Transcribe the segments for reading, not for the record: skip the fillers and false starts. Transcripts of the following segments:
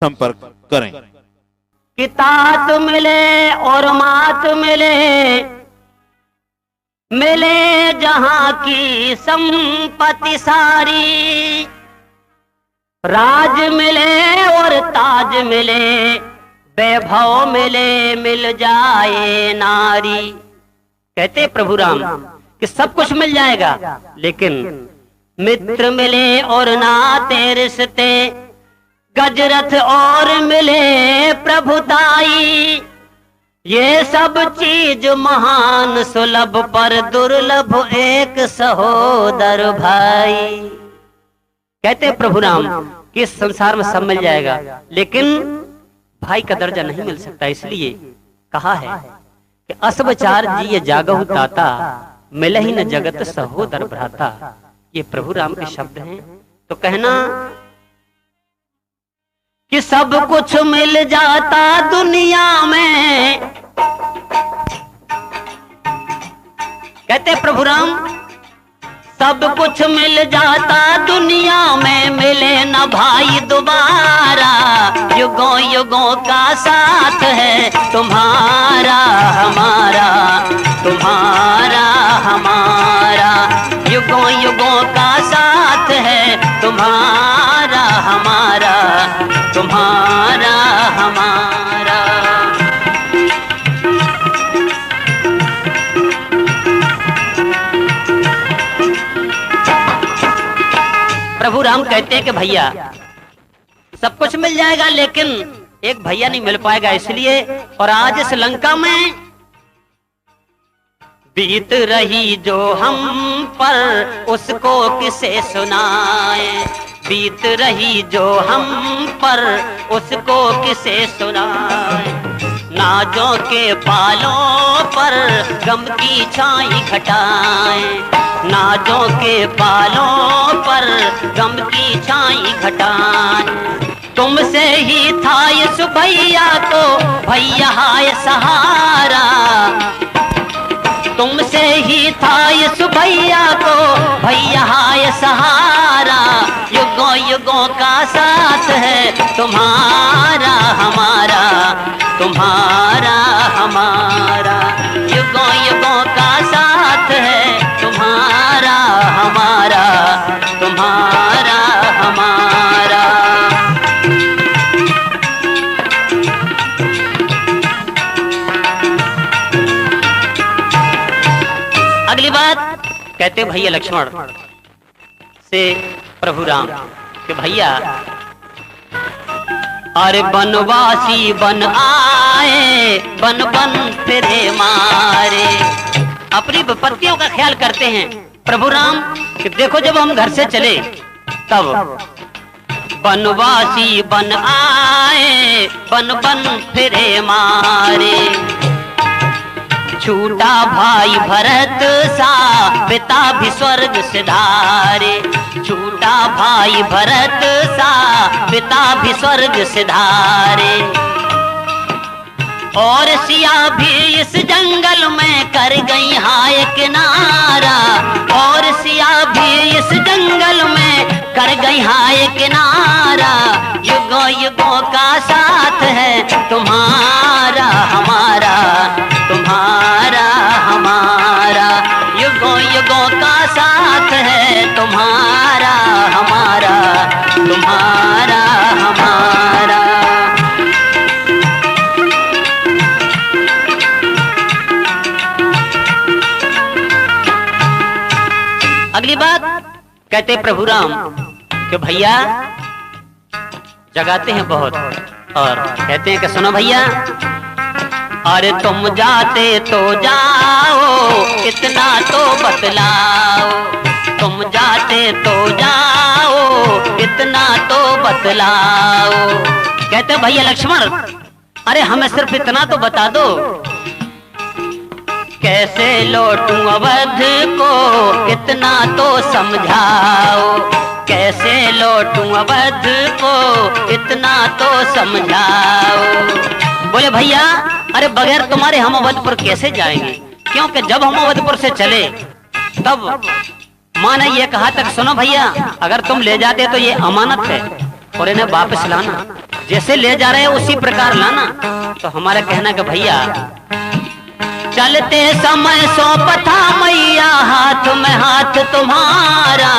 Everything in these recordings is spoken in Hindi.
संपर्क करें। कि तात मिले और मात मिले, मिले जहां की संपत्ति सारी, राज मिले और ताज मिले, वैभव मिले मिल जाए नारी। कहते प्रभु राम कि सब कुछ मिल जाएगा, लेकिन मित्र मिले और नाते रिश्ते, गजरथ और मिले प्रभुताई, ये सब चीज महान सुलभ पर दुर्लभ एक सहोदर भाई। कहते प्रभु राम कि इस संसार में सब मिल जाएगा, लेकिन भाई का दर्जा नहीं मिल सकता। इसलिए कहा है कि असबचार जिये जागहु ताता, मिले ही न जगत सहोदर भ्राता। ये प्रभु राम के शब्द हैं। तो कहना कि सब कुछ मिल जाता दुनिया में, कहते प्रभु राम सब कुछ मिल जाता दुनिया में, मिले न भाई दोबारा, युगों युगों का साथ है तुम्हारा हमारा, तुम्हारा हमारा, युगों युगों का साथ है तुम्हारा हमारा, तुम्हारा हमारा। प्रभु राम कहते हैं कि भैया सब कुछ मिल जाएगा, लेकिन एक भैया नहीं मिल पाएगा। इसलिए और आज इस लंका में बीत रही जो हम पर, उसको किसे सुनाए, बीत रही जो हम पर, उसको किसे सुनाए। नाजों के पालों पर गम की छाई घटाए, नाजों के पालों पर गम की छाई घटाए। तुमसे ही था इस भैया को भैया हाय सहारा, तुमसे ही था इस भैया को भैया हाय सहारा, युगों युगों का साथ है तुम्हारा हमारा, तुम्हारा हमारा, युगों युगों का साथ है तुम्हारा हमारा, तुम्हारा हमारा। अगली बात कहते भैया लक्ष्मण से प्रभु राम कि भैया अरे बनवासी बन आए, बन बन फिरे मारे। अपनी विपत्तियों का ख्याल करते हैं प्रभु राम कि देखो जब हम घर से चले तब बनवासी बन आए, बन बन फिरे मारे। छूटा भाई भरत सा पिता भी स्वर्ग सिधारे, छूटा भाई भरत सा पिता भी स्वर्ग सिधारे। और सिया भी इस जंगल में कर गई हाय किनारा, और सिया भी इस जंगल में कर गई हाय किनारा। युगों युगों का साथ है तुम्हारा हमारा, तुम्हारा हमारा, युगों युगों का साथ है तुम्हारा हमारा, तुम्हारा हमारा। अगली बात कहते प्रभु राम कि भैया जगाते हैं बहुत और कहते हैं कि सुनो भैया, अरे तुम जाते तो जाओ इतना तो बतलाओ, तुम जाते तो जाओ इतना तो बतलाओ। कहते भैया लक्ष्मण अरे हमें सिर्फ इतना तो बता दो, कैसे लौटूं अवध को इतना तो समझाओ, कैसे लौटूं अवध को इतना तो समझाओ। बोले भैया अरे बगैर तुम्हारे हम अवधपुर कैसे जाएंगे, क्योंकि जब हम अवधपुर से चले तब माँ ने ये कहा तक सुनो भैया, अगर तुम ले जाते तो ये अमानत है, और इन्हें वापस लाना, जैसे ले जा रहे हैं उसी प्रकार लाना। तो हमारा कहना कि भैया चलते समय सौंप था मैया हाथ में हाथ तुम्हारा,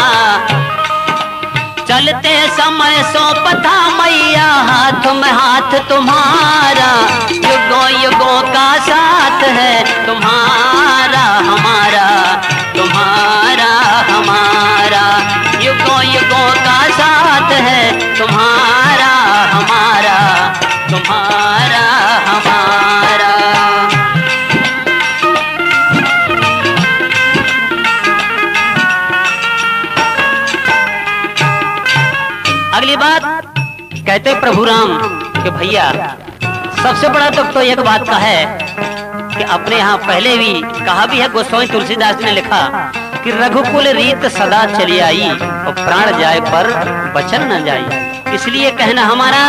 चलते समय सौंप था मैया हाथ में हाथ तुम्हारा, युगों युगों का साथ है तुम्हारा हमारा, तुम्हारा हमारा, युगों युगों का साथ है तुम्हारा हमारा, तुम्हारा हमारा। अगली बात कहते प्रभु राम कि भैया सबसे बड़ा दुख तो एक बात का है कि अपने यहाँ पहले भी कहा भी है, गोस्वामी तुलसीदास ने लिखा कि रघुकुल रीत सदा चली आई और प्राण जाए पर बचन न जाए। इसलिए कहना हमारा,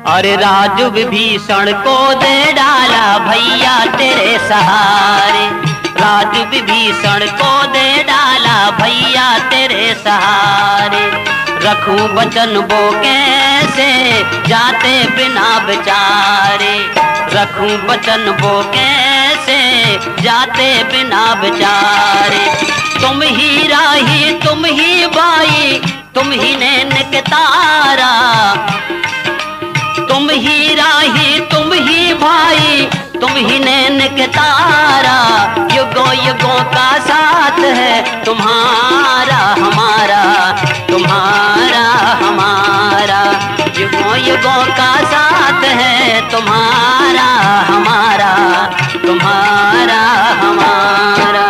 अरे राजू विभीषण को दे डाला भैया तेरे सहारे, राजू विभीषण को दे डाला भैया तेरे सहारे, रखूं बचन वो कैसे जाते बिना बेचारे, रखूं बचन वो कैसे जाते बिना बेचारे, तुम ही राही तुम ही बाई तुम ही नैन के तारा, तुम ही राही तुम ही भाई तुम ही नैन के तारा, युगों युगों का साथ है तुम्हारा हमारा, तुम्हारा हमारा, युगों युगों का साथ है तुम्हारा हमारा, तुम्हारा हमारा।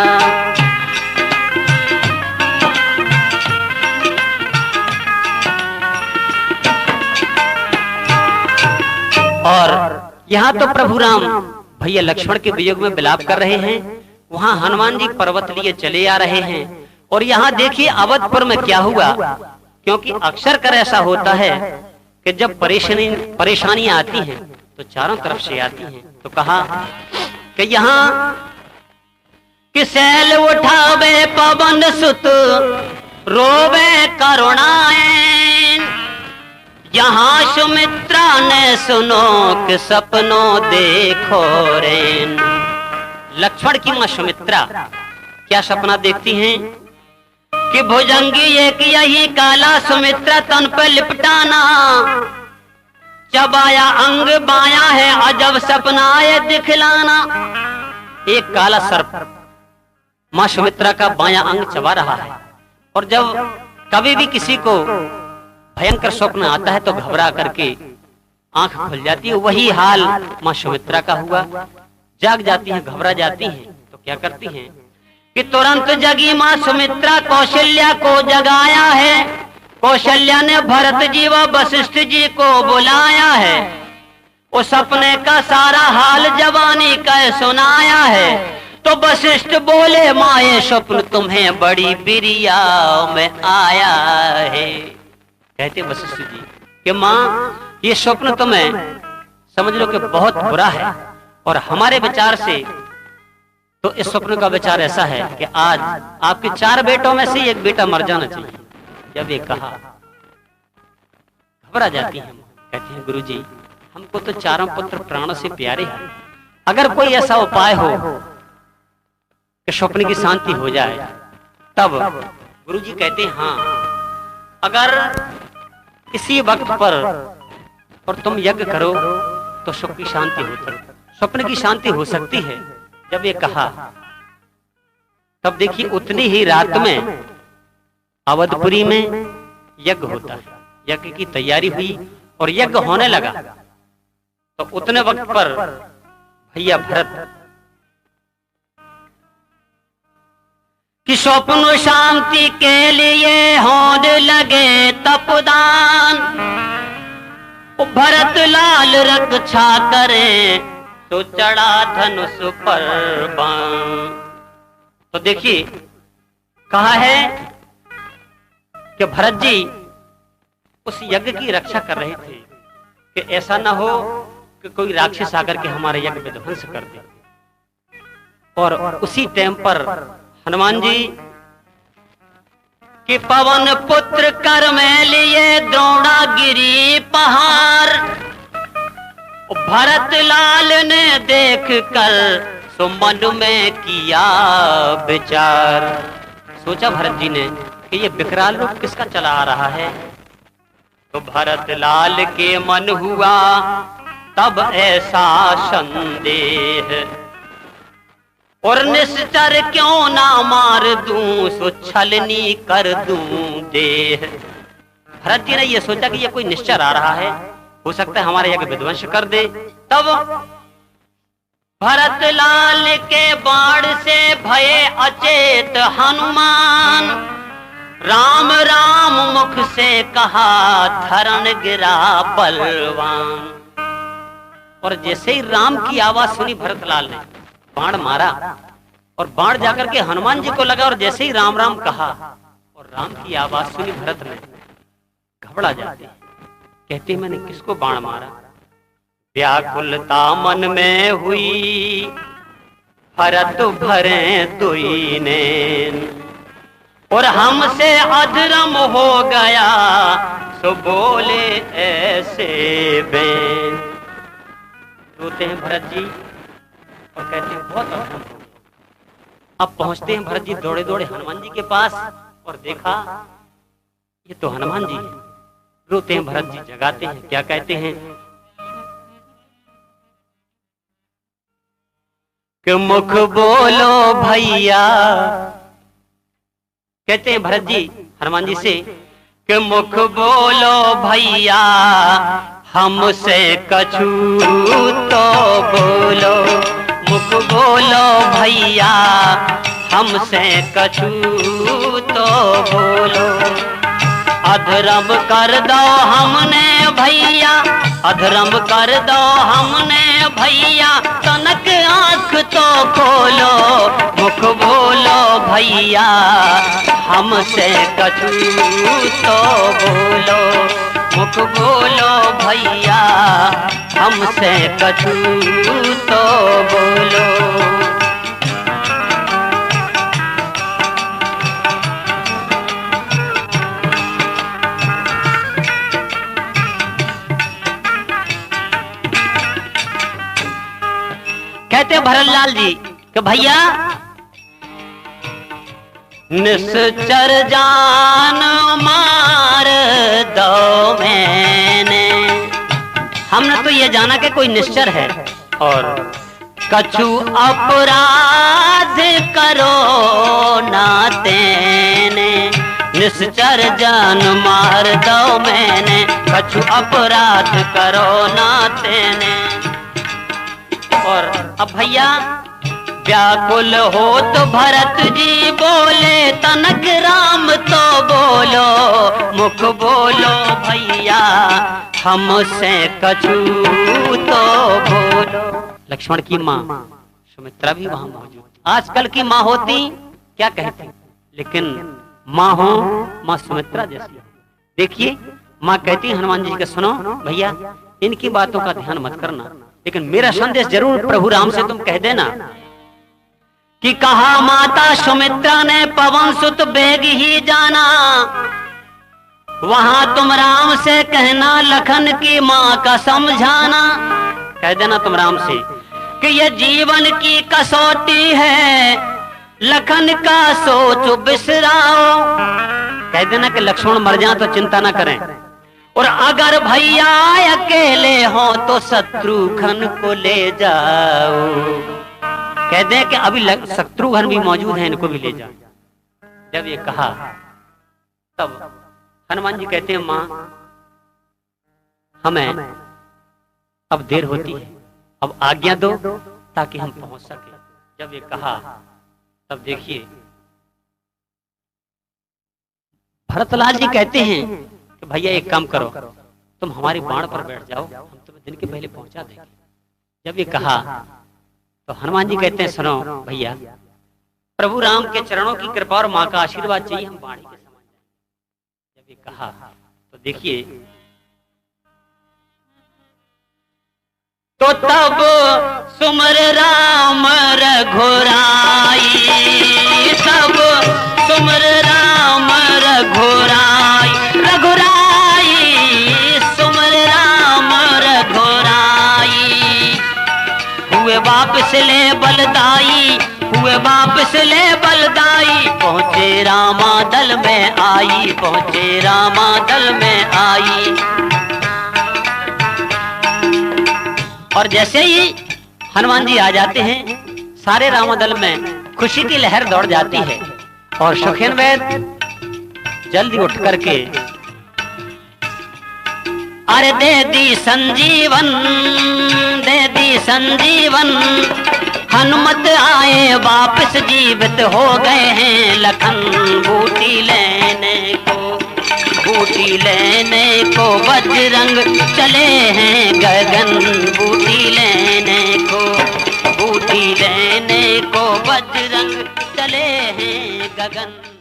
और यहाँ तो प्रभु राम भैया लक्ष्मण के वियोग में विलाप कर रहे हैं, वहां हनुमान जी पर्वत लिए चले आ रहे हैं। और यहाँ देखिए अवधपुर में क्या हुआ, क्योंकि अक्सर कर ऐसा होता है कि जब परेशानियां आती हैं तो चारों तरफ से आती हैं। तो कहा कि यहाँ कि सैल उठावे पवन सुत रोवे करुणाएं, यहाँ सुमित्रा ने सुनो कि सपनों देखो रेन। लक्ष्मण की मां सुमित्रा क्या सपना देखती हैं कि भुजंगी एक यही काला सुमित्रा तन पर लिपटाना, चबाया अंग बाया है अजब सपना ये दिखलाना। एक काला सर्प मां सुमित्रा का बाया अंग चबा रहा है, और जब कभी भी किसी को भयंकर स्वप्न आता है तो घबरा करके आंख खुल जाती है। वही हाल मां सुमित्रा का हुआ, जाग जाती हैं, घबरा जाती हैं। तो क्या करती हैं कि तुरंत जगी मां सुमित्रा कौशल्या को जगाया है, कौशल्या ने भरत जी व वशिष्ठ जी को बुलाया है, उस सपने का सारा हाल जवानी का सुनाया है। तो वशिष्ठ बोले मां ये स्वप्न तुम्हें बड़ी बिरिया में आया है। कहते वशिष्ठ जी कि मां ये स्वप्न तुम्हें समझ लो कि बहुत बुरा है, और हमारे विचार से तो इस स्वप्न का विचार ऐसा है कि आज आपके 4 बेटों में से एक बेटा मर जाना चाहिए। जब ये कहा घबरा जाती है, कहती हैं गुरुजी हमको तो चारों पुत्र प्राणों से प्यारे हैं, अगर कोई ऐसा उपाय हो कि स्वप्न की शांति हो जाए तब। गुरुजी कहते हैं हाँ, अगर इसी वक्त पर और तुम यज्ञ करो तो सुख की शांति होती, स्वप्न की शांति हो सकती है। जब ये कहा तब देखिए उतनी ही रात में अवधपुरी में यज्ञ होता है, यज्ञ की तैयारी हुई और यज्ञ होने लगा। तो उतने वक्त पर भैया भरत कि स्वप्न शांति के लिए होने लगे तपदान, भरत लाल रक्षा करे तो चढ़ा धनुष पर बाण। तो देखिए कहा है कि भरत जी उस यज्ञ की रक्षा कर रहे थे कि ऐसा ना हो कि कोई राक्षस आकर के हमारे यज्ञ में ध्वंस कर दे। और उसी टाइम पर हनुमान जी कि पवन पुत्र कर में लिए द्रोणागिरी पहाड़। भरत लाल ने देख कर सुमन में किया विचार। सोचा भरत जी ने कि ये विकराल रूप किसका चला आ रहा है। तो भरत लाल के मन हुआ तब ऐसा संदेह, और निश्चर क्यों ना मार दूं, सो छलनी कर दूं देह। भरत जी ने यह सोचा कि यह कोई निश्चर आ रहा है, हो सकता है हमारे यज्ञ विध्वंस कर दे। तब भरत लाल के बाण से भये अचेत हनुमान, राम राम मुख से कहा धरण गिरा बलवान। और जैसे ही राम की आवाज सुनी भरतलाल ने बाण मारा, और बाण जाकर के हनुमान जी को लगा, और जैसे ही राम राम कहा और राम की आवाज सुनी भरत ने घबरा जाते, कहते मैंने किसको बाण मारा। व्याकुलता मन में हुई भरत भरे दुई नैन, और हमसे अधर्म हो गया सो बोले ऐसे बैन। रोते हैं भरत जी और कहते हैं बहुत अधर्म हो गया। अब पहुंचते हैं भरत जी दौड़े दौड़े हनुमान जी के पास, और देखा ये तो हनुमान जी है। रोते हैं भरत जी, जगाते हैं, क्या कहते हैं कि मुख बोलो भैया। कहते हैं भरत जी हनुमान जी से कि मुख बोलो भैया, हमसे कछु तो बोलो। मुख बोलो भैया, हमसे कछु तो बोलो। अधर्म कर दो हमने भैया, अधर्म कर दो हमने भैया, तनक आंख तो खोलो। मुख बोलो भैया, हमसे कछु तो बोलो। मुख बोलो भैया, हमसे कछु तो बोलो। कहते भरतलाल जी कि भैया निश्चर जान मार दो मैंने। हमने तो ये जाना कि कोई निश्चर है, और कछु अपराध करो ना तेने। निश्चर जान मार दो मैंने, कछु अपराध करो ना तेने। और अब भैया व्याकुल हो तो भरत जी बोले, तनक राम तो बोलो। मुख बोलो भैया, हमसे कछु तो बोलो। लक्ष्मण की माँ सुमित्रा भी वहां मौजूद। आजकल की माँ होती क्या कहती, लेकिन माँ हो माँ सुमित्रा जैसी। देखिए माँ कहती हनुमान जी का, सुनो भैया इनकी बातों का ध्यान मत करना, लेकिन मेरा संदेश जरूर प्रभु राम से तुम कह देना कि कहा माता सुमित्रा ने पवन सुत बेग ही जाना। वहां तुम राम से कहना लखन की माँ का समझाना। कह देना तुम राम से कि यह जीवन की कसौटी है, लखन का सोच बिसराओ। कह देना कि लक्ष्मण मर जाए तो चिंता ना करें, और अगर भैया अकेले हो तो शत्रुघ्न को ले जाओ। कह दे कि अभी शत्रुघ्न भी मौजूद है, इनको भी ले जाओ। जब ये कहा तब हनुमान जी कहते हैं माँ हमें अब देर होती है, अब आज्ञा दो ताकि हम पहुंच सके। जब ये कहा तब देखिए भरतलाल जी कहते हैं कि भैया एक काम करो, तुम हमारी बाण पर बैठ जाओ, हम तुम्हें दिन के पहले पहुंचा देंगे। जब ये कहा तो हनुमान जी कहते हैं सुनो भैया, प्रभु राम के चरणों की कृपा और माँ का आशीर्वाद चाहिए, हम बाणी के समान जाएंगे। जब ये कहा तो देखिए तो तब सुमर राम रघुराई, तब सुमर राम वापस ले बलदाई, हुए वापस ले बलदाई, पहुंचे रामा दल में आई, पहुंचे रामा दल में आई। और जैसे ही हनुमान जी आ जाते हैं, सारे रामदल में खुशी की लहर दौड़ जाती है। और सुखेन वैद जल्दी उठ करके अरे दे दी संजीवन, दे दी संजीवन, हनुमत आए वापस जीवित हो गए हैं लखन, बूटी लेने को, बूटी लेने को बजरंग चले हैं गगन, बूटी लेने को, बूटी लेने को बजरंग चले हैं गगन।